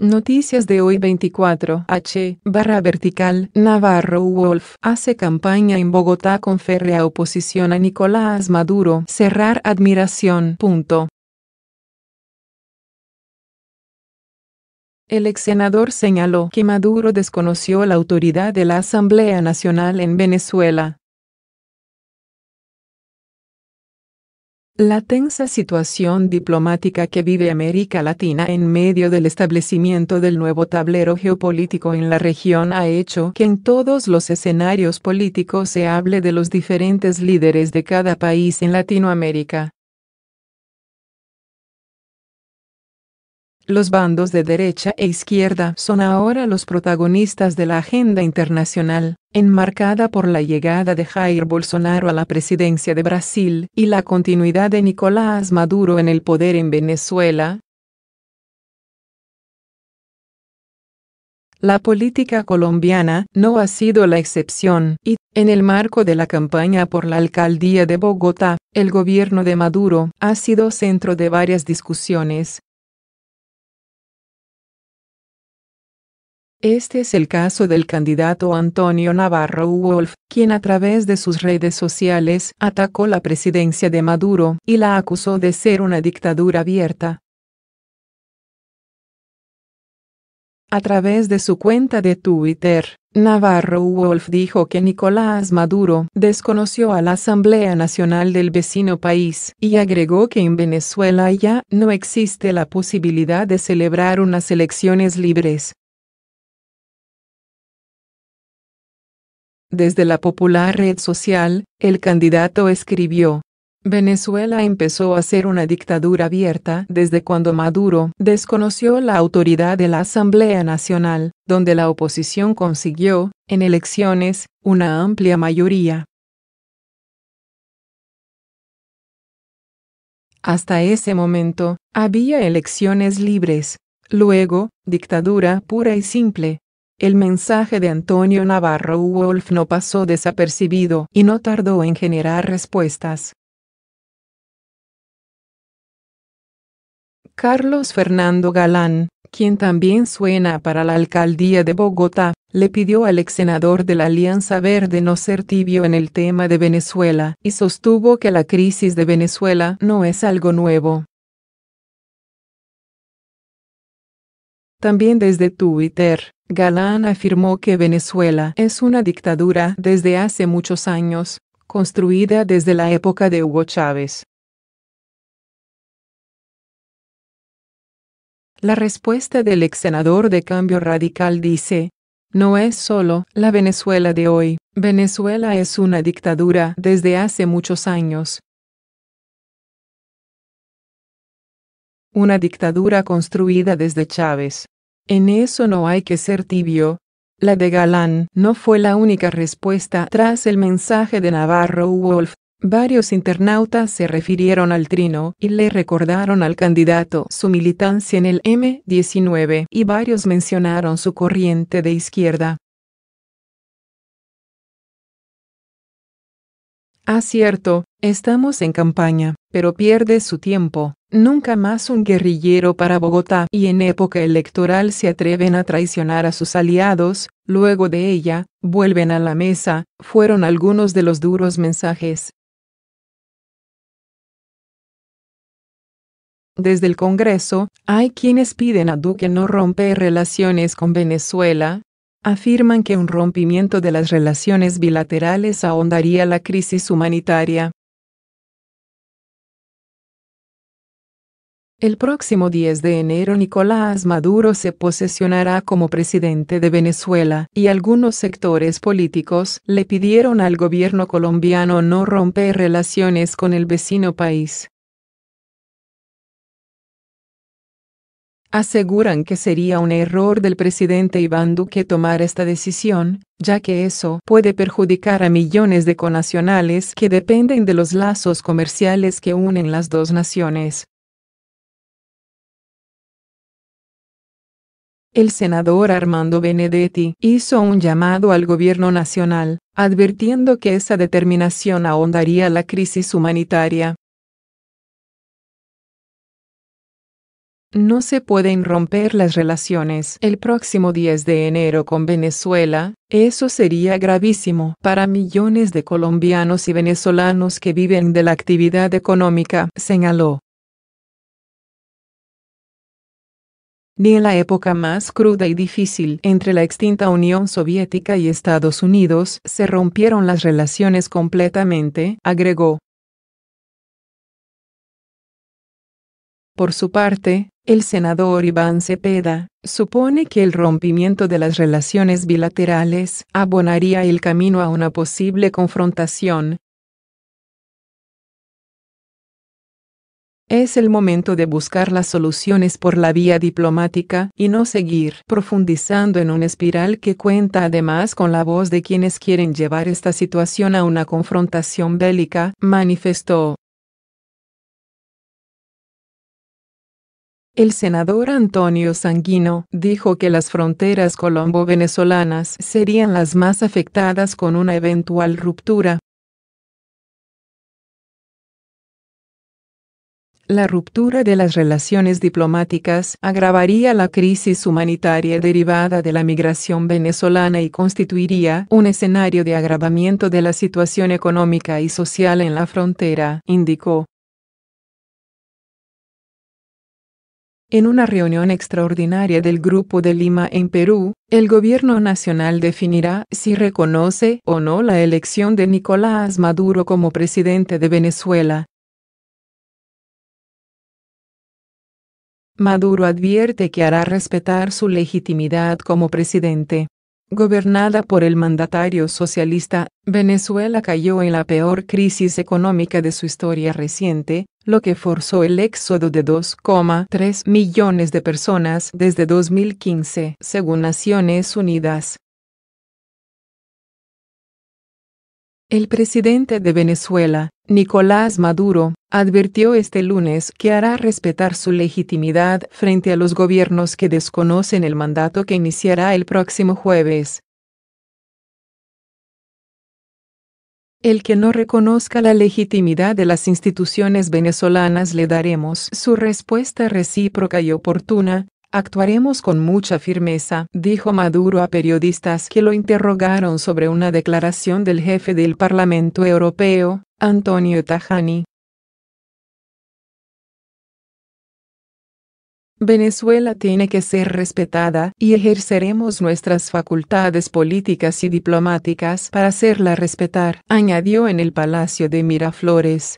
Noticias de hoy 24H/vertical. Navarro Wolf hace campaña en Bogotá con férrea oposición a Nicolás Maduro. Cerrar admiración. El ex senador señaló que Maduro desconoció la autoridad de la Asamblea Nacional en Venezuela. La tensa situación diplomática que vive América Latina en medio del establecimiento del nuevo tablero geopolítico en la región ha hecho que en todos los escenarios políticos se hable de los diferentes líderes de cada país en Latinoamérica. Los bandos de derecha e izquierda son ahora los protagonistas de la agenda internacional, enmarcada por la llegada de Jair Bolsonaro a la presidencia de Brasil y la continuidad de Nicolás Maduro en el poder en Venezuela. La política colombiana no ha sido la excepción y, en el marco de la campaña por la alcaldía de Bogotá, el gobierno de Maduro ha sido centro de varias discusiones. Este es el caso del candidato Antonio Navarro Wolf, quien a través de sus redes sociales atacó la presidencia de Maduro y la acusó de ser una dictadura abierta. A través de su cuenta de Twitter, Navarro Wolf dijo que Nicolás Maduro desconoció a la Asamblea Nacional del vecino país y agregó que en Venezuela ya no existe la posibilidad de celebrar unas elecciones libres. Desde la popular red social, el candidato escribió: Venezuela empezó a ser una dictadura abierta desde cuando Maduro desconoció la autoridad de la Asamblea Nacional, donde la oposición consiguió, en elecciones, una amplia mayoría. Hasta ese momento, había elecciones libres. Luego, dictadura pura y simple. El mensaje de Antonio Navarro Wolf no pasó desapercibido y no tardó en generar respuestas. Carlos Fernando Galán, quien también suena para la alcaldía de Bogotá, le pidió al ex senador de la Alianza Verde no ser tibio en el tema de Venezuela y sostuvo que la crisis de Venezuela no es algo nuevo. También desde Twitter, Galán afirmó que Venezuela es una dictadura desde hace muchos años, construida desde la época de Hugo Chávez. La respuesta del ex senador de Cambio Radical dice: no es solo la Venezuela de hoy, Venezuela es una dictadura desde hace muchos años. Una dictadura construida desde Chávez. En eso no hay que ser tibio. La de Galán no fue la única respuesta tras el mensaje de Navarro Wolf. Varios internautas se refirieron al trino y le recordaron al candidato su militancia en el M-19 y varios mencionaron su corriente de izquierda. Cierto, estamos en campaña, pero pierde su tiempo. Nunca más un guerrillero para Bogotá y en época electoral se atreven a traicionar a sus aliados, luego de ella, vuelven a la mesa, fueron algunos de los duros mensajes. Desde el Congreso, hay quienes piden a Duque no romper relaciones con Venezuela. Afirman que un rompimiento de las relaciones bilaterales ahondaría la crisis humanitaria. El próximo 10 de enero Nicolás Maduro se posesionará como presidente de Venezuela y algunos sectores políticos le pidieron al gobierno colombiano no romper relaciones con el vecino país. Aseguran que sería un error del presidente Iván Duque tomar esta decisión, ya que eso puede perjudicar a millones de connacionales que dependen de los lazos comerciales que unen las dos naciones. El senador Armando Benedetti hizo un llamado al gobierno nacional, advirtiendo que esa determinación ahondaría la crisis humanitaria. No se pueden romper las relaciones el próximo 10 de enero con Venezuela, eso sería gravísimo para millones de colombianos y venezolanos que viven de la actividad económica, señaló. Ni en la época más cruda y difícil entre la extinta Unión Soviética y Estados Unidos se rompieron las relaciones completamente, agregó. Por su parte, el senador Iván Cepeda supone que el rompimiento de las relaciones bilaterales abonaría el camino a una posible confrontación. Es el momento de buscar las soluciones por la vía diplomática y no seguir profundizando en una espiral que cuenta además con la voz de quienes quieren llevar esta situación a una confrontación bélica, manifestó. El senador Antonio Sanguino dijo que las fronteras colombo-venezolanas serían las más afectadas con una eventual ruptura. La ruptura de las relaciones diplomáticas agravaría la crisis humanitaria derivada de la migración venezolana y constituiría un escenario de agravamiento de la situación económica y social en la frontera, indicó. En una reunión extraordinaria del Grupo de Lima en Perú, el gobierno nacional definirá si reconoce o no la elección de Nicolás Maduro como presidente de Venezuela. Maduro advierte que hará respetar su legitimidad como presidente. Gobernada por el mandatario socialista, Venezuela cayó en la peor crisis económica de su historia reciente, lo que forzó el éxodo de 2,3 millones de personas desde 2015, según Naciones Unidas. El presidente de Venezuela, Nicolás Maduro, advirtió este lunes que hará respetar su legitimidad frente a los gobiernos que desconocen el mandato que iniciará el próximo jueves. El que no reconozca la legitimidad de las instituciones venezolanas le daremos su respuesta recíproca y oportuna. Actuaremos con mucha firmeza, dijo Maduro a periodistas que lo interrogaron sobre una declaración del jefe del Parlamento Europeo, Antonio Tajani. Venezuela tiene que ser respetada y ejerceremos nuestras facultades políticas y diplomáticas para hacerla respetar, añadió en el Palacio de Miraflores.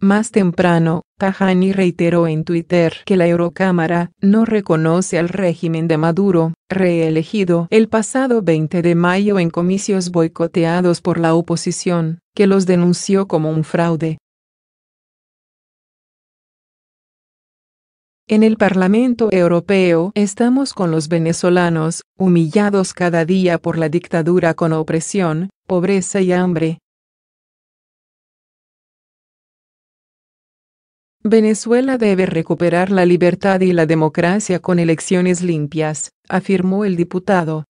Más temprano, Tajani reiteró en Twitter que la Eurocámara no reconoce al régimen de Maduro, reelegido el pasado 20 de mayo en comicios boicoteados por la oposición, que los denunció como un fraude. En el Parlamento Europeo estamos con los venezolanos, humillados cada día por la dictadura con opresión, pobreza y hambre. Venezuela debe recuperar la libertad y la democracia con elecciones limpias, afirmó el diputado.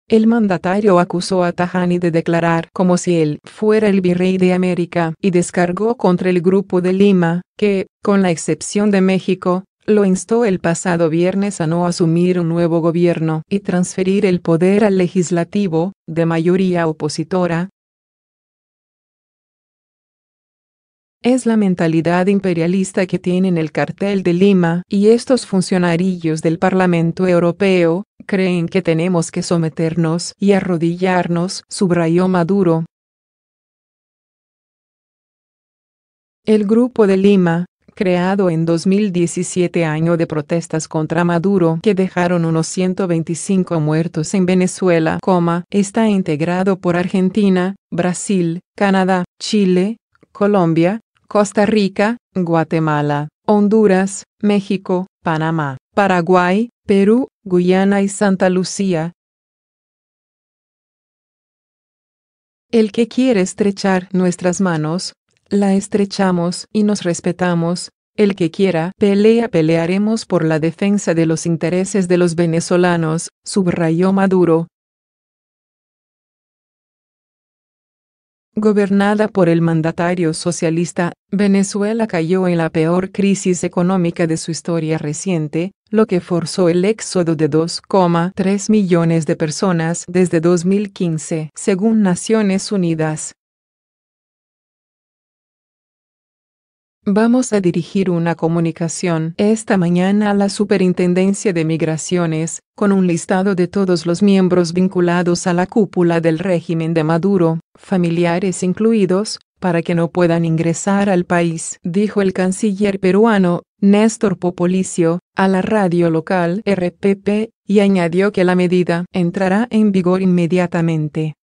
El mandatario acusó a Tajani de declarar como si él fuera el virrey de América y descargó contra el Grupo de Lima, que, con la excepción de México, lo instó el pasado viernes a no asumir un nuevo gobierno y transferir el poder al legislativo, de mayoría opositora. Es la mentalidad imperialista que tienen el Cartel de Lima y estos funcionarios del Parlamento Europeo, creen que tenemos que someternos y arrodillarnos, subrayó Maduro. El Grupo de Lima, creado en 2017 año de protestas contra Maduro que dejaron unos 125 muertos en Venezuela, está integrado por Argentina, Brasil, Canadá, Chile, Colombia, Costa Rica, Guatemala, Honduras, México, Panamá, Paraguay, Perú, Guyana y Santa Lucía. El que quiere estrechar nuestras manos, la estrechamos y nos respetamos. El que quiera pelearemos por la defensa de los intereses de los venezolanos, subrayó Maduro. Gobernada por el mandatario socialista, Venezuela cayó en la peor crisis económica de su historia reciente, lo que forzó el éxodo de 2,3 millones de personas desde 2015, según Naciones Unidas. Vamos a dirigir una comunicación esta mañana a la Superintendencia de Migraciones, con un listado de todos los miembros vinculados a la cúpula del régimen de Maduro, familiares incluidos, para que no puedan ingresar al país, dijo el canciller peruano, Néstor Popolicio, a la radio local RPP, y añadió que la medida entrará en vigor inmediatamente.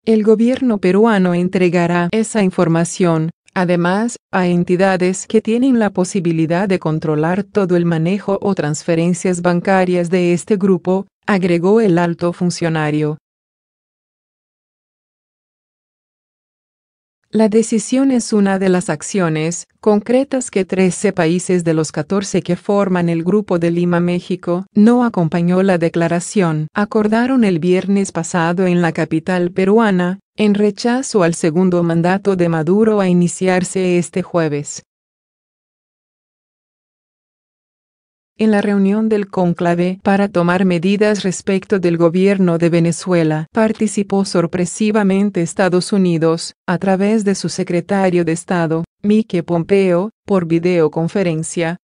El gobierno peruano entregará esa información, además, a entidades que tienen la posibilidad de controlar todo el manejo o transferencias bancarias de este grupo, agregó el alto funcionario. La decisión es una de las acciones concretas que 13 países de los 14 que forman el Grupo de Lima, México, no acompañó la declaración, acordaron el viernes pasado en la capital peruana, en rechazo al segundo mandato de Maduro a iniciarse este jueves. En la reunión del cónclave para tomar medidas respecto del gobierno de Venezuela, participó sorpresivamente Estados Unidos, a través de su secretario de Estado, Mike Pompeo, por videoconferencia,